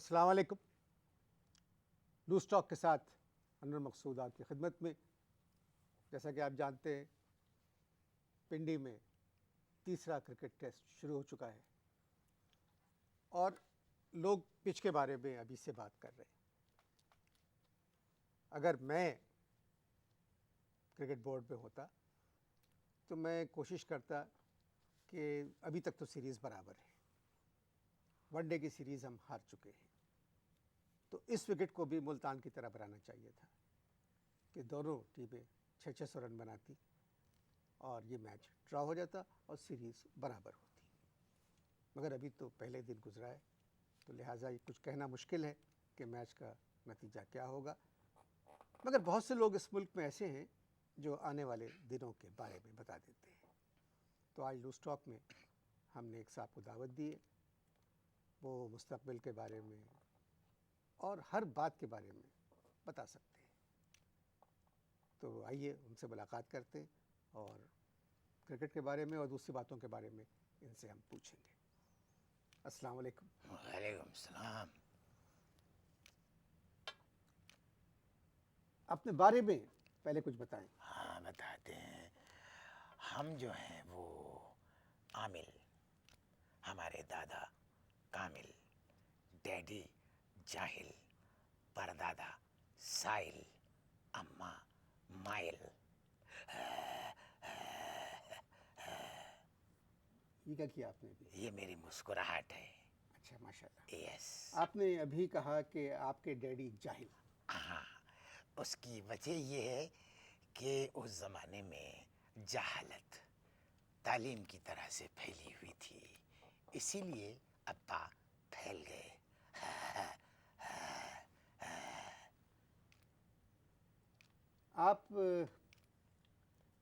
अस्सलाम वालेकुम। Loose talk के साथ अनवर मकसूद आपकी खिदमत में। जैसा कि आप जानते हैं, पिंडी में तीसरा क्रिकेट टेस्ट शुरू हो चुका है और लोग पिच के बारे में अभी से बात कर रहे हैं। अगर मैं क्रिकेट बोर्ड पे होता तो मैं कोशिश करता कि अभी तक तो सीरीज़ बराबर है, वनडे की सीरीज़ हम हार चुके हैं, तो इस विकेट को भी मुल्तान की तरह बनाना चाहिए था कि दोनों टीमें 600 रन बनाती और ये मैच ड्रॉ हो जाता और सीरीज़ बराबर होती। मगर अभी तो पहले दिन गुजरा है, तो लिहाजा ये कुछ कहना मुश्किल है कि मैच का नतीजा क्या होगा। मगर बहुत से लोग इस मुल्क में ऐसे हैं जो आने वाले दिनों के बारे में बता देते हैं। तो आज लूज़ टॉक में हमने एक साहब को दावत दी है, वो मुस्तकबिल के बारे में और हर बात के बारे में बता सकते हैं। तो आइए उनसे मुलाकात करते हैं और क्रिकेट के बारे में और दूसरी बातों के बारे में इनसे हम पूछेंगे। अस्सलाम वालेकुम। वालेकुम सलाम। अपने बारे में पहले कुछ बताएं। हाँ बताते हैं। हम जो हैं वो आमिल, हमारे दादा कामिल, डैडी जाहिल, परदादा साइल, अम्मा माइल। ये क्या किया आपने अभी? ये मेरी मुस्कुराहट है। अच्छा, माशाल्लाह। यस। आपने अभी कहा कि आपके डैडी जाहिल। हाँ, उसकी वजह ये है कि उस ज़माने में जहालत तालीम की तरह से फैली हुई थी, इसीलिए अब्बा फैल गए। आप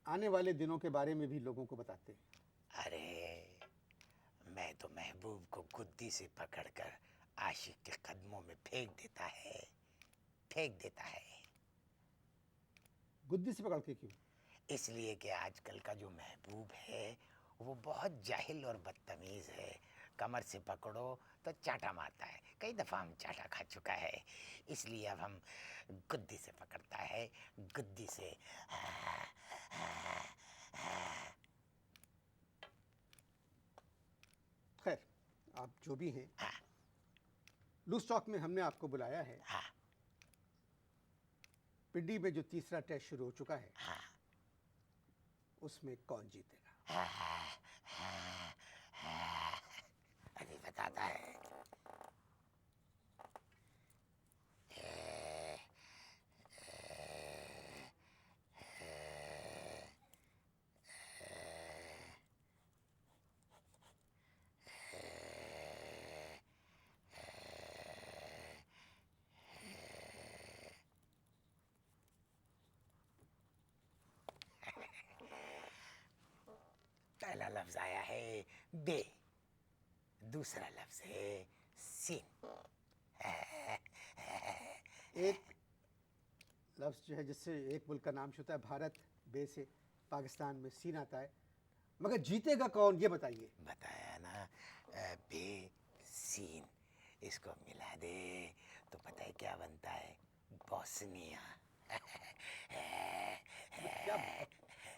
आने वाले दिनों के बारे में भी लोगों को बताते हैं। अरे, मैं तो महबूब को गुद्दी से पकड़कर आशिक के कदमों में फेंक देता है। गुद्दी से पकड़ के क्यों? इसलिए कि आजकल का जो महबूब है वो बहुत जाहिल और बदतमीज़ है। कमर से पकड़ो तो चाटा मारता है, कई दफ़ा हम चाटा खा चुका है, इसलिए अब हम गुद्दी से पकड़ता है, गुद्दी से। खैर, आप जो भी हैं, लूज़ टॉक में हमने आपको बुलाया है। हाँ पिंडी में जो तीसरा टेस्ट शुरू हो चुका है, हाँ उसमें कौन जीतेगा? अभी बताता है। पहला लफ्ज आया है बे, दूसरा लफ्ज है सीन। एक लफ्ज़ जो है जिससे एक मुल्क का नाम शुरू होता है, भारत, बे से पाकिस्तान में सीन आता है, मगर जीतेगा कौन ये बताइए। बताया ना, बे सीन, इसको मिला दे तो पता है क्या बनता है? बोस्निया। क्या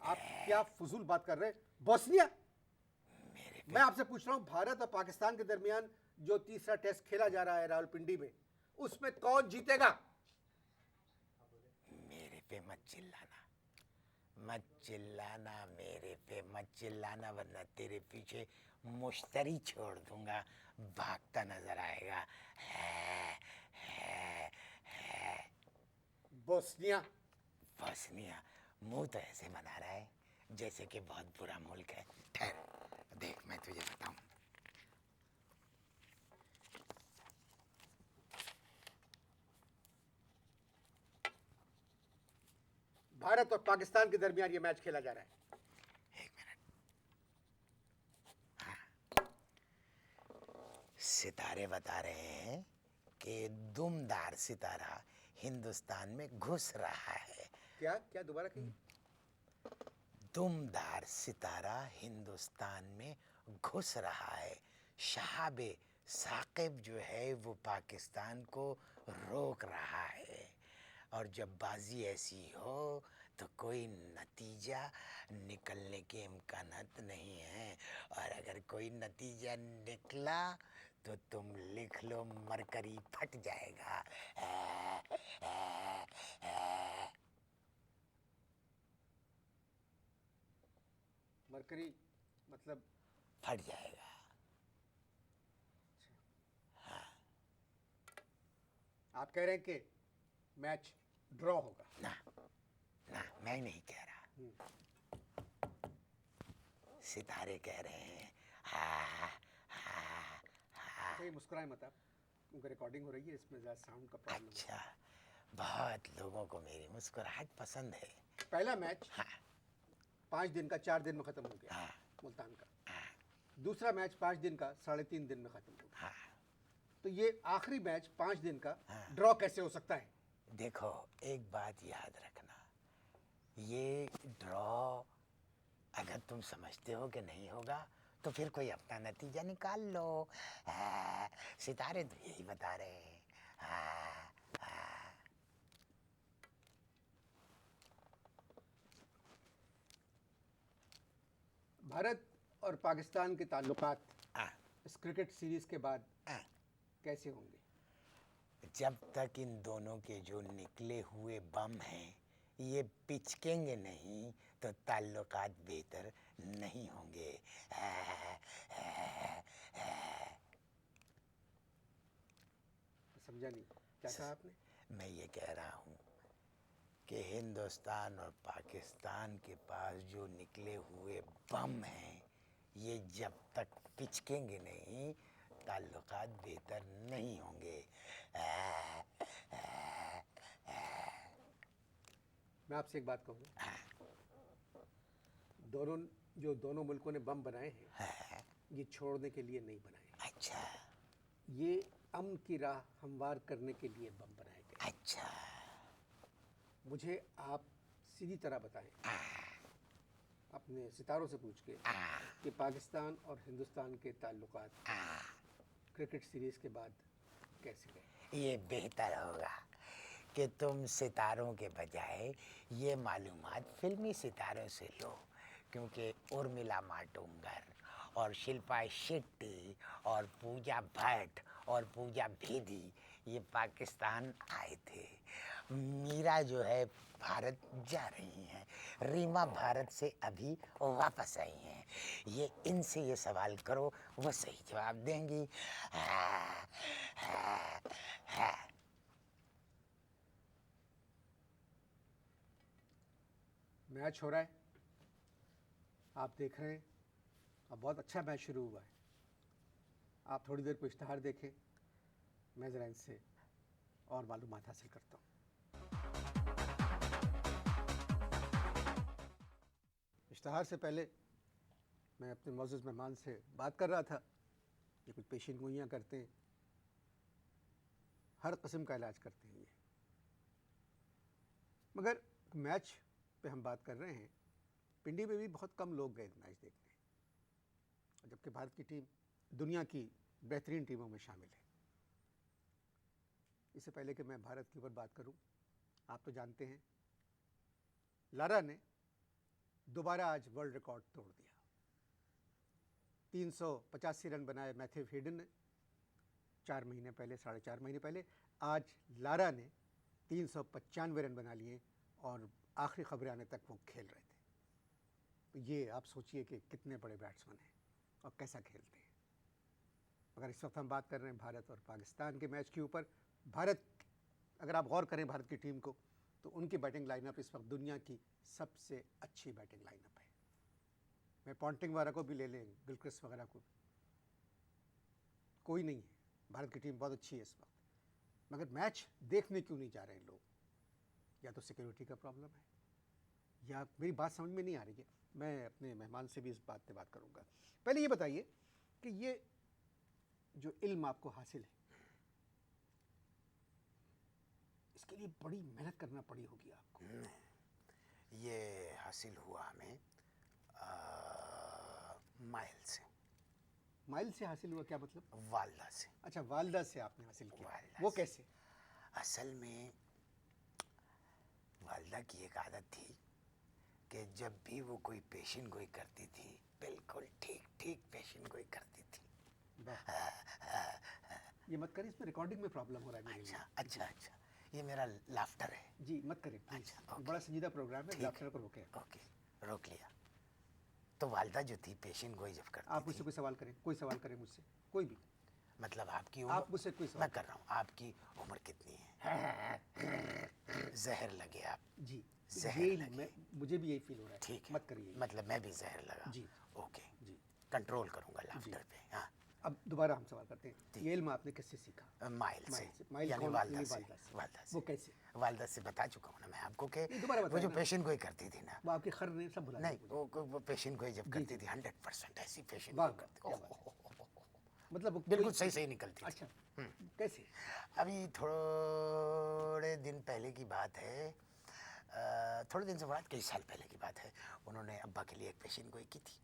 आप क्या फजूल बात कर रहे हैं? बोस्निया? मेरे मैं आपसे पूछ रहा हूं, भारत और पाकिस्तान के दरमियान जो तीसरा टेस्ट खेला जा रहा है रावलपिंडी में, उसमें कौन जीतेगा? मेरे पे मत चिल्लाना, मत चिल्लाना, मेरे पे मत चिल्लाना, वरना तेरे पीछे मुश्तरी छोड़ दूंगा, भागता नजर आएगा। बोस्निया? बोस्निया? मुंह तो ऐसे बना रहा है जैसे कि बहुत बुरा मुल्क है। ठहर देख, मैं तुझे बताऊं। भारत और पाकिस्तान के दरमियान ये मैच खेला जा रहा है। एक मिनट। सितारे बता रहे हैं कि दुमदार सितारा हिंदुस्तान में घुस रहा है। क्या क्या दोबारा कहिए। दुमदार सितारा हिंदुस्तान में घुस रहा है। शहाबे साकिब जो है वो पाकिस्तान को रोक रहा है, और जब बाजी ऐसी हो तो कोई नतीजा निकलने के इम्कानात नहीं हैं, और अगर कोई नतीजा निकला तो तुम लिख लो मरकरी फट जाएगा। मरकरी मतलब फट जाएगा। आप कह रहे हैं कि मैच ड्रॉ होगा? ना ना, मैं नहीं कह रहा, सितारे कह रहे हैं। हाँ हाँ हाँ। अच्छा, ये मुस्कुराए मत आप, क्योंकि रिकॉर्डिंग हो रही है, इसमें ज़्यादा साउंड का प्रॉब्लम है। अच्छा, बहुत लोगों को मेरी मुस्कुराहट पसंद है। पहला मैच हाँ 5 दिन का 4 दिन में ख़त्म हो गया, हाँ मुल्तान का। दूसरा मैच 5 दिन का 3.5 दिन में ख़त्म हो गया। हाँ। तो ये आखिरी मैच 5 दिन का हाँ। ड्रॉ कैसे हो सकता है? देखो, एक बात याद रखना, ये ड्रॉ अगर तुम समझते हो कि नहीं होगा तो फिर कोई अपना नतीजा निकाल लो। सितारे तो यही बता रहे हैं। भारत और पाकिस्तान के ताल्लुकात हाँ, इस क्रिकेट सीरीज़ के बाद हाँ। कैसे होंगे? जब तक इन दोनों के जो निकले हुए बम हैं ये पिचकेंगे नहीं तो ताल्लुकात बेहतर नहीं होंगे। समझा नहीं, क्या कहा आपने? मैं ये कह रहा हूँ कि हिंदुस्तान और पाकिस्तान के पास जो निकले हुए बम हैं ये जब तक पिचकेंगे नहीं ताल्लुकात बेहतर नहीं होंगे। मैं आपसे एक बात कहूँगा, दोनों मुल्कों ने बम बनाए हैं, ये छोड़ने के लिए नहीं बनाए हैं। अच्छा ये अमन की राह हमवार करने के लिए बम बनाए गए। अच्छा। मुझे आप सीधी तरह बताएं, अपने सितारों से पूछ के, कि पाकिस्तान और हिंदुस्तान के ताल्लुकात क्रिकेट सीरीज़ के बाद कैसे गए? ये बेहतर होगा कि तुम सितारों के बजाय ये मालूमात फिल्मी सितारों से लो, क्योंकि उर्मिला मातोंडकर और शिल्पा शेट्टी और पूजा भट्ट और पूजा भेदी ये पाकिस्तान आए थे। मीरा जो है भारत जा रही हैं, रीमा भारत से अभी वापस आई हैं। ये इनसे ये सवाल करो, वो सही जवाब देंगी। मैच हो रहा है, आप देख रहे हैं, अब बहुत अच्छा मैच शुरू हुआ है। आप थोड़ी देर को इश्तहार देखें, मैं ज़रा इनसे और मालूमात हासिल करता हूँ। इश्तहार से पहले मैं अपने मौजूद मेहमान से बात कर रहा था, ये कुछ पेशीन गोइयाँ करते हैं, हर किस्म का इलाज करते हैं ये। मगर मैच पे हम बात कर रहे हैं, पिंडी में भी बहुत कम लोग गए मैच देखने, जबकि भारत की टीम दुनिया की बेहतरीन टीमों में शामिल है। इससे पहले कि मैं भारत के ऊपर बात करूं, आप तो जानते हैं लारा ने दोबारा आज वर्ल्ड रिकॉर्ड तोड़ दिया। 385 रन बनाए मैथ्यू हेडन ने 4 महीने पहले, 4.5 महीने पहले। आज लारा ने 395 रन बना लिए और आखिरी खबरें आने तक वो खेल रहे थे। तो ये आप सोचिए कि कितने बड़े बैट्समैन हैं और कैसा खेलते हैं। अगर इस वक्त हम बात कर रहे हैं भारत और पाकिस्तान के मैच के ऊपर, भारत, अगर आप गौर करें भारत की टीम को, तो उनकी बैटिंग लाइनअप इस वक्त दुनिया की सबसे अच्छी बैटिंग लाइनअप है। मैं पॉन्टिंग वगैरह को भी ले लें, गिलक्रिस्ट वगैरह को, कोई नहीं है, भारत की टीम बहुत अच्छी है इस वक्त। मगर मैच देखने क्यों नहीं जा रहे हैं लोग? या तो सिक्योरिटी का प्रॉब्लम है, या मेरी बात समझ में नहीं आ रही है। मैं अपने मेहमान से भी इस बात पे बात करूंगा। पहले ये बताइए कि ये जो इल्म आपको हासिल है, इसके लिए बड़ी मेहनत करना पड़ी होगी आपको। ये हासिल हुआ हमें माइल से। माइल से हासिल हुआ क्या मतलब? वालदा से। अच्छा, वालदा से आपने हासिल किया। वालदा वो से। कैसे? असल में वालदा की एक आदत थी कि जब भी वो कोई पेशिन गोई करती थी, बिल्कुल ठीक ठीक पेशिन गोई करती थी। वाह, ये मत करें, इसमें रिकॉर्डिंग में प्रॉब्लम हो रहा है मेरे अच्छा लिए। अच्छा अच्छा, ये मेरा लाफ्टर है। जी मत करें प्लीज। अच्छा, ओके। बड़ा संजीदा प्रोग्राम है, ठीक डॉक्टर है, को रोकें। ओके, रोक लिया। तो वालदा जो थी पेशिन गोई जब करती आप मुझसे थी, कोई सवाल करें, कोई सवाल करें मुझसे, कोई भी। मतलब आपकी आप उम्र, मुझसे कोई सवाल मैं कर रहा हूँ, आपकी उम्र कितनी है? जहर लगे आप, जी, जहर ये लगे। मुझे भी यही फील हो रहा है। ठीक है, मत करिए। मतलब मैं भी जहर लगा। जी ओके, जी कंट्रोल करूंगा जी। लाफ्टर पे। हाँ, अब दोबारा हम सवाल करते हैं, ठीक। ये इल्म आपने किससे सीखा? माइल से, माइल से। माइल यानी कौन? वालदा यानी से। वालदा से। वालदा से। वो कैसे? वालदा से बता चुका हूँ ना मैं आपको कि नहीं, दोबारा वो बताएं जो ना। पेशेंट गोई करती थी ना, वो आपके खर ने सब भुला नहीं, दिया मुझे। वो पेशेंट गोई जब जी, करती जी। थी 100% ऐसी पेशेंट वाह, गोई करती, क्या ओह, बात है। ओह, ओह, ओह, ओह, मतलब वो बिल्कुल कोई- सही सही निकलती थी। अच्छा, कैसे? अभी थोड़े दिन पहले की बात है, थोड़े दिन से बाद, कई साल पहले की बात है, उन्होंने अब्बा के लिए एक पेशेंट गोई की थी।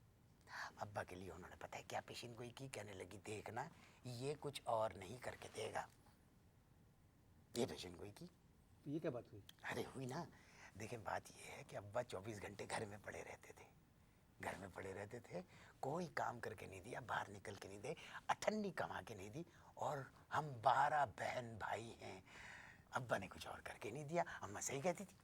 अब्बा के लिए उन्होंने पता है क्या पेशेंट गोई की? कहने लगी, देखना ये कुछ और नहीं करके देगा। ये पेशेंट गोई की। तो ये क्या बात हुई? अरे हुई ना। देखें, बात ये है कि अब्बा 24 घंटे घर में पड़े रहते थे, घर में पड़े रहते थे, कोई काम करके नहीं दिया, बाहर निकल के नहीं दे, अठन्नी कमा के नहीं दी, और हम 12 बहन भाई हैं, अब्बा ने कुछ और करके नहीं दिया। अम्मा सही कहती थी।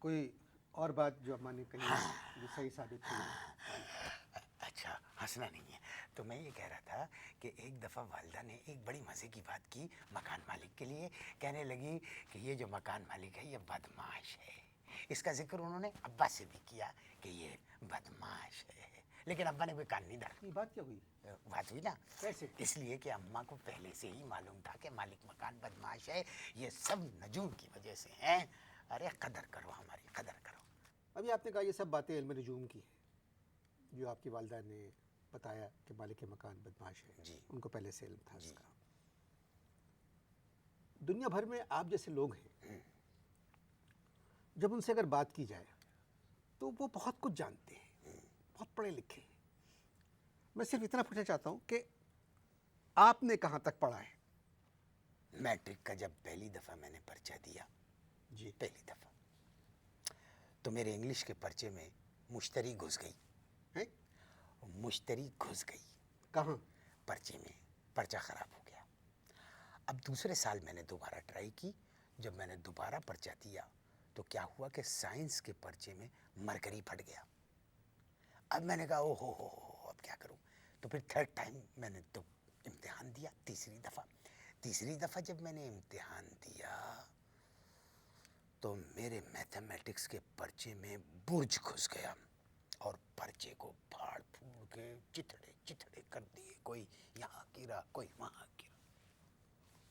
कोई और बात जो अम्मा ने कही जो सही साबित हुई हो? अच्छा, हंसना नहीं है। तो मैं ये कह रहा था कि एक दफ़ा वालदा ने एक बड़ी मज़े की बात की मकान मालिक के लिए। कहने लगी कि ये जो मकान मालिक है ये बदमाश है। इसका जिक्र उन्होंने अब्बा से भी किया कि ये बदमाश है, लेकिन अब्बा ने कोई कान नहीं धरा। ये बात क्या हुई? बात हुई ना, कैसे? इसलिए कि अम्मा को पहले से ही मालूम था कि मालिक मकान बदमाश है, ये सब नजूम की वजह से हैं। अरे कदर करो, हमारी कदर करो। अभी आपने कहा ये सब बातें इल्म नजूम की है, जो आपकी वालदा ने बताया कि मालिक के मकान बदमाश है। जी। उनको पहले से इल्म था जी। इसका। दुनिया भर में आप जैसे लोग हैं, जब उनसे अगर बात की जाए तो वो बहुत कुछ जानते हैं, बहुत पढ़े लिखे हैं। मैं सिर्फ इतना पूछना चाहता हूँ कि आपने कहाँ तक पढ़ा है? मैट्रिक का जब पहली दफ़ा मैंने पर्चा दिया, जी। पहली दफ़ा, तो मेरे इंग्लिश के पर्चे में मुश्तरी घुस गई। हैं? मुश्तरी घुस गई कहाँ? पर्चे में, पर्चा ख़राब हो गया। अब दूसरे साल मैंने दोबारा ट्राई की। जब मैंने दोबारा पर्चा दिया तो क्या हुआ कि साइंस के पर्चे में मरकरी फट गया। अब मैंने कहा ओ हो, अब क्या करूं? तो फिर थर्ड टाइम मैंने तो इम्तिहान दिया, तीसरी दफ़ा जब मैंने इम्तिहान दिया तो मेरे मैथमेटिक्स के पर्चे में बुर्ज घुस गया और पर्चे को फाड़ फूड़ के चिथड़े चिथड़े कर दिए। कोई यहाँ गिरा, कोई वहाँ गिरा,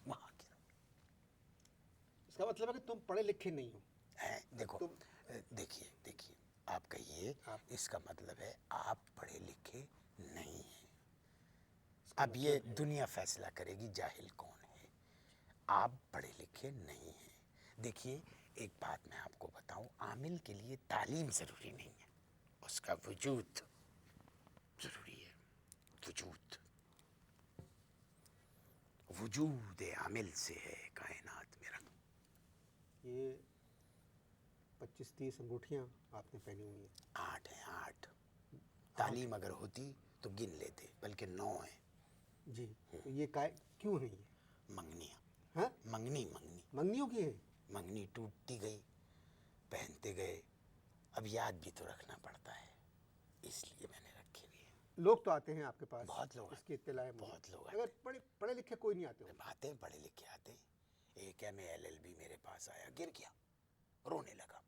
वहाँ गिरा। इसका मतलब है कि तुम पढ़े लिखे नहीं हो। हैं? देखो, तुम देखिए, आप कहिए, आप- इसका मतलब है आप पढ़े लिखे नहीं हैं। इसका अब ये मतलब है- दुनिया फैसला करेगी जाहिल कौन है। आप पढ़े लिखे नहीं हैं। देखिए, एक बात मैं आपको बताऊं, आमिल के लिए तालीम ज़रूरी नहीं है, उसका वजूद ज़रूरी है। वजूद आमिल से है कायनात में रंग। ये 25-30 अंगूठियाँ आपने पहनी हुई हैं। 8 हैं, 8। तालीम अगर होती तो गिन लेते, बल्कि 9 हैं। जी, तो ये क्यों है ये? मंगनियाँ, हाँ? मंगनी मंगनियों की है? मंगनी टूटती गई, पहनते गए, अब याद भी तो रखना पड़ता है, इसलिए मैंने रखी हुई है। लोग तो आते हैं आपके पास, बहुत लोग इसकी इत्तला है मुझे। बहुत लोग अगर पढ़े लिखे कोई नहीं आते हो? आते हैं, पढ़े लिखे आते हैं। एक MA LLB मेरे पास आया, गिर गया, रोने लगा,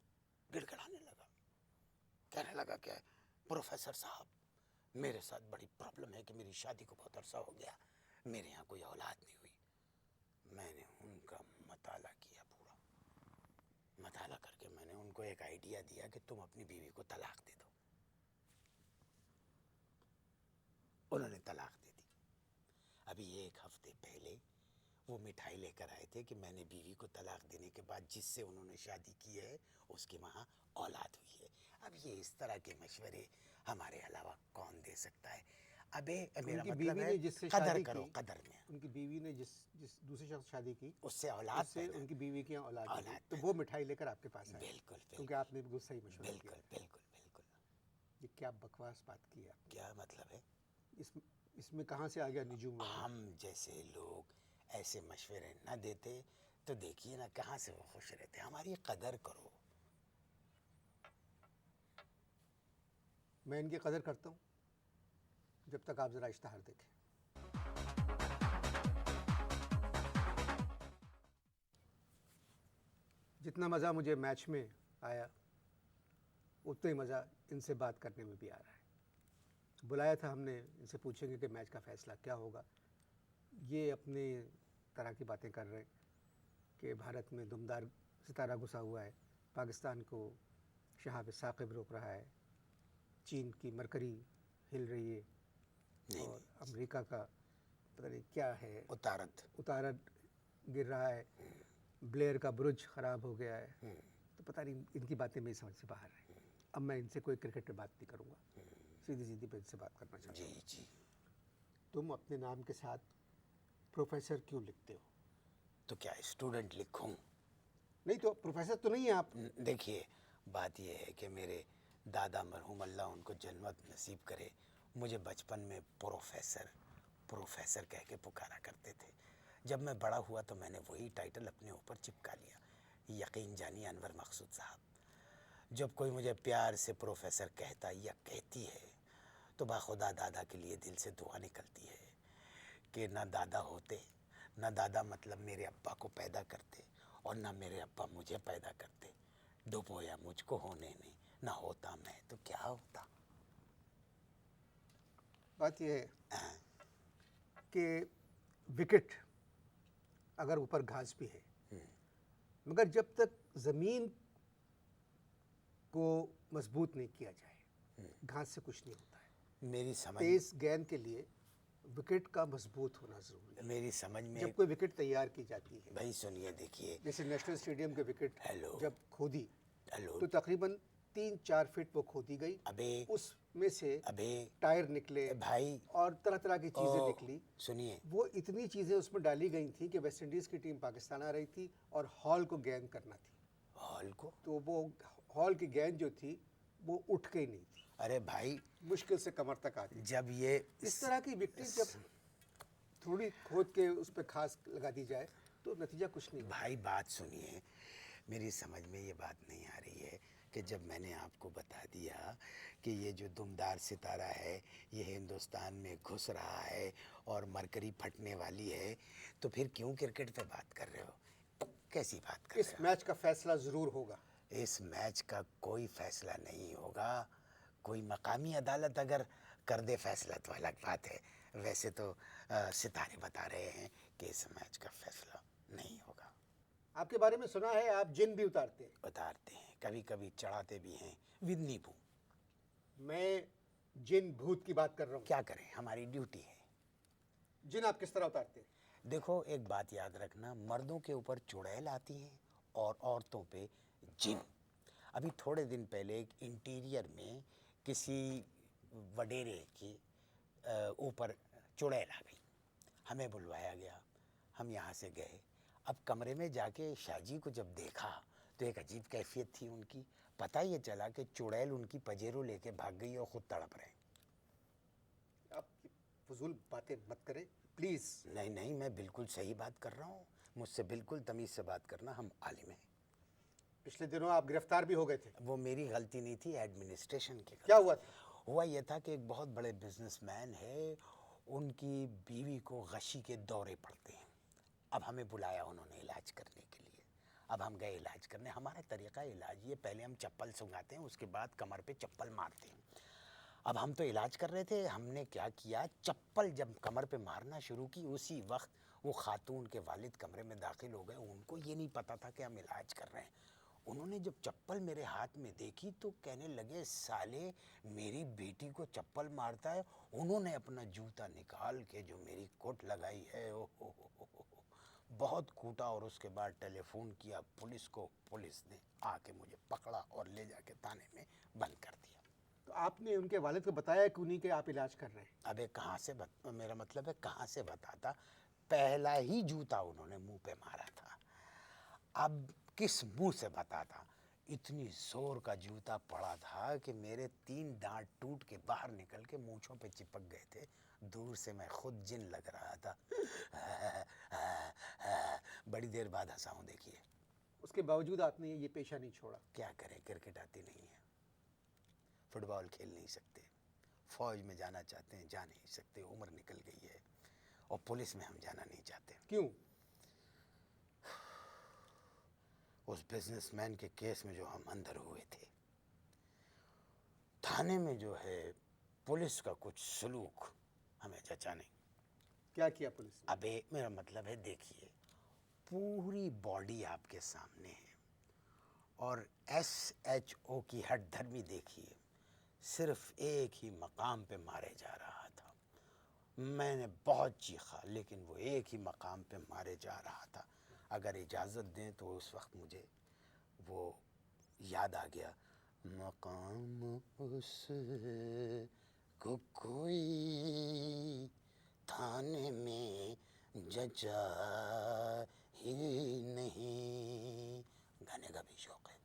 गिड़गिड़ाने लगा, कहने लगा कि प्रोफेसर साहब, मेरे साथ बड़ी प्रॉब्लम है कि मेरी शादी को बहुत अरसा हो गया, मेरे यहाँ कोई औलाद नहीं हुई। मैंने उनका मताला किया, पूरा मताला करके मैंने उनको एक आइडिया दिया कि तुम अपनी बीवी को तलाक दे दो। उन्होंने तलाक दे दी। अभी 1 हफ्ते पहले वो मिठाई लेकर आए थे कि मैंने बीवी को तलाक देने के बाद जिससे उन्होंने शादी की है उसकी वहाँ औलाद हुई है। अब ये इस तरह के मशवरे हमारे अलावा कौन दे सकता है? अबे मेरा उनकी मतलब बीवी है ने जिससे कदर शादी करो, की, कदर में उनकी बीवी ने जिस जिस दूसरे शख्स से शादी की, उससे औलाद उससे पैदा, उनकी बीवी की यहाँ औलाद हो गई, औलाद तो पैदा। वो मिठाई लेकर आपके पास आए, बिल्कुल क्योंकि बिल्कुल आपने बिल्कुल सही मशवरा दिया। बिल्कुल बिल्कुल बिल्कुल। ये क्या बकवास बात की है आपने? क्या मतलब है? इस इसमें कहाँ से आ गया निजूम वहाँ? हम जैसे लोग ऐसे मशवरे न देते तो देखिए ना कहाँ से वो खुश रहते। हमारी कदर करो। मैं इनकी कदर करता हूँ जब तक आप ज़रा इश्तहार देखें। जितना मज़ा मुझे मैच में आया उतना ही मज़ा इनसे बात करने में भी आ रहा है। बुलाया था हमने, इनसे पूछेंगे कि मैच का फ़ैसला क्या होगा। ये अपने तरह की बातें कर रहे हैं कि भारत में दुमदार सितारा घुसा हुआ है, पाकिस्तान को शहाब साकिब रोक रहा है, चीन की मरकरी हिल रही है, और अमेरिका का पता नहीं क्या है, उतारत गिर रहा है, ब्लेयर का बुरुज ख़राब हो गया है। तो पता नहीं, इनकी बातें मेरी समझ से बाहर हैं। अब मैं इनसे कोई क्रिकेट पे बात नहीं करूँगा, सीधी सीधी पे इनसे बात करना चाहता हूँ। जी जी। तुम अपने नाम के साथ प्रोफेसर क्यों लिखते हो? तो क्या स्टूडेंट लिखूं? नहीं तो प्रोफेसर तो नहीं है आप। देखिए, बात यह है कि मेरे दादा मरहूम अल्लाह उनको जन्नत नसीब करे, मुझे बचपन में प्रोफेसर प्रोफेसर कह के पुकारा करते थे। जब मैं बड़ा हुआ तो मैंने वही टाइटल अपने ऊपर चिपका लिया। यकीन जानिए अनवर मकसूद साहब, जब कोई मुझे प्यार से प्रोफेसर कहता या कहती है तो बाखुदा दादा के लिए दिल से दुआ निकलती है कि ना दादा होते, ना दादा मतलब मेरे अब्बा को पैदा करते, और ना मेरे अब्बा मुझे पैदा करते, डुबोया मुझको होने नहीं, ना होता मैं तो क्या होता। बात यह है कि विकेट अगर ऊपर घास भी है, मगर जब तक ज़मीन को मजबूत नहीं किया जाए, घास से कुछ नहीं होता है। मेरी समझ तेज गेंद के लिए विकेट का मजबूत होना ज़रूरी है। मेरी समझ में जब कोई विकेट तैयार की जाती है, भाई सुनिए, देखिए, जैसे नेशनल स्टेडियम के विकेट हेलो जब खोदी, हेलो, तो तकरीबन 3-4 फीट वो खोदी गई, अबे उसमें से अबे टायर निकले भाई, और तरह तरह की चीज़ें ओ, निकली। सुनिए, वो इतनी चीज़ें उसमें डाली गई थी कि वेस्ट इंडीज़ की टीम पाकिस्तान आ रही थी और हॉल को गेंद करना थी, हॉल को, तो वो हॉल की गेंद जो थी वो उठ के ही नहीं थी, अरे भाई, मुश्किल से कमर तक आती। जब ये इस तरह की विकेट जब थोड़ी खोद के उस पर खास लगा दी जाए तो नतीजा कुछ नहीं। भाई बात सुनिए, मेरी समझ में ये बात नहीं आ रही है कि जब मैंने आपको बता दिया कि ये जो दुमदार सितारा है ये हिंदुस्तान में घुस रहा है और मरकरी फटने वाली है, तो फिर क्यों क्रिकेट पे बात कर रहे हो? कैसी बात कर इस रहे मैच का फैसला ज़रूर होगा। हो? इस मैच का कोई फैसला नहीं होगा। कोई मकामी अदालत अगर कर दे फैसला तो अलग बात है। वैसे तो सितारे बता रहे हैं कि इस मैच का फैसला नहीं होगा। आपके बारे में सुना है आप जिन भी उतारते हैं। उतारते हैं, कभी कभी चढ़ाते भी हैं विद नींबू। मैं जिन भूत की बात कर रहा हूँ। क्या करें, हमारी ड्यूटी है। जिन आप किस तरह उतारते हैं? देखो, एक बात याद रखना, मर्दों के ऊपर चुड़ैल आती है और औरतों पे जिन। अभी थोड़े दिन पहले एक इंटीरियर में किसी वडेरे के ऊपर चुड़ैल आ गई, हमें बुलवाया गया, हम यहाँ से गए। अब कमरे में जाके शाहजी को जब देखा तो एक अजीब कैफियत थी उनकी। पता ये चला कि चुड़ैल उनकी पजेरो लेके भाग गई और ख़ुद तड़प रहे। आप फजूल बातें मत करें प्लीज़। नहीं नहीं, मैं बिल्कुल सही बात कर रहा हूँ, मुझसे बिल्कुल तमीज़ से बात करना, हम आलिम हैं। पिछले दिनों आप गिरफ्तार भी हो गए थे। वो मेरी गलती नहीं थी, एडमिनिस्ट्रेशन की गलती। क्या हुआ था? हुआ ये था कि एक बहुत बड़े बिजनेसमैन है, उनकी बीवी को गशी के दौरे पड़ते हैं। अब हमें बुलाया उन्होंने इलाज करने के लिए। अब हम गए इलाज करने। हमारा तरीक़ा इलाज ये, पहले हम चप्पल सुंघाते हैं, उसके बाद कमर पे चप्पल मारते हैं। अब हम तो इलाज कर रहे थे, हमने क्या किया, चप्पल जब कमर पे मारना शुरू की, उसी वक्त वो खातून के वालिद कमरे में दाखिल हो गए। उनको ये नहीं पता था कि हम इलाज कर रहे हैं। उन्होंने जब चप्पल मेरे हाथ में देखी तो कहने लगे, साले मेरी बेटी को चप्पल मारता है। उन्होंने अपना जूता निकाल के जो मेरी कोट लगाई है, ओ बहुत कूटा और उसके बाद टेलीफोन किया पुलिस को। पुलिस ने आके मुझे पकड़ा और ले जाके थाने में बंद कर दिया। तो आपने उनके वालिद को बताया क्यों नहीं कि आप इलाज कर रहे हैं? अबे कहाँ से मेरा मतलब है कहाँ से बताता, पहला ही जूता उन्होंने मुंह पे मारा था, अब किस मुंह से बताता। इतनी जोर का जूता पड़ा था कि मेरे 3 दांत टूट के बाहर निकल के मूंछों पे चिपक गए थे। दूर से मैं खुद जिन लग रहा था। बड़ी देर बाद हंसा हूं देखिए। उसके बावजूद आपने ये पेशा नहीं छोड़ा? क्या करें, क्रिकेट आती नहीं है, फुटबॉल खेल नहीं सकते, फौज में जाना चाहते हैं जा नहीं सकते, उम्र निकल गई है, और पुलिस में हम जाना नहीं चाहते। क्यों? उस बिजनेसमैन के केस में जो हम अंदर हुए थे, थाने में जो है पुलिस का कुछ सलूक हमें जचा नहीं। क्या किया पुलिस ने? अबे मेरा मतलब है देखिए, पूरी बॉडी आपके सामने है और SHO की हठधर्मी देखिए, सिर्फ एक ही मकाम पे मारे जा रहा था। मैंने बहुत चीखा लेकिन वो एक ही मकाम पे मारे जा रहा था। अगर इजाज़त दें तो उस वक्त मुझे वो याद आ गया, मकाम उस को कोई थाने में जचा ही नहीं। गाने का भी शौक है।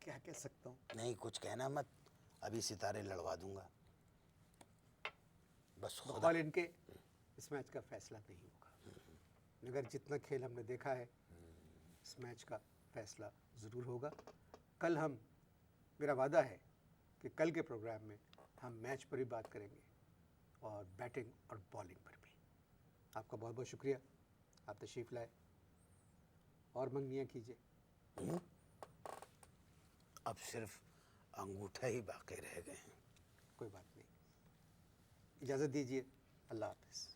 क्या कह सकता हूँ? नहीं कुछ कहना मत, अभी सितारे लड़वा दूंगा। बस खुदा। बकौल इनके इस मैच का फैसला नहीं होगा, मगर जितना खेल हमने देखा है इस मैच का फैसला ज़रूर होगा। कल हम, मेरा वादा है कि कल के प्रोग्राम में हम मैच पर भी बात करेंगे और बैटिंग और बॉलिंग पर भी। आपका बहुत बहुत शुक्रिया, आप तशरीफ़ लाए, और मंगनियाँ कीजिए। अब सिर्फ अंगूठा ही बाकी रह गए हैं। कोई बात नहीं, इजाज़त दीजिए, अल्लाह हाफ़िज़।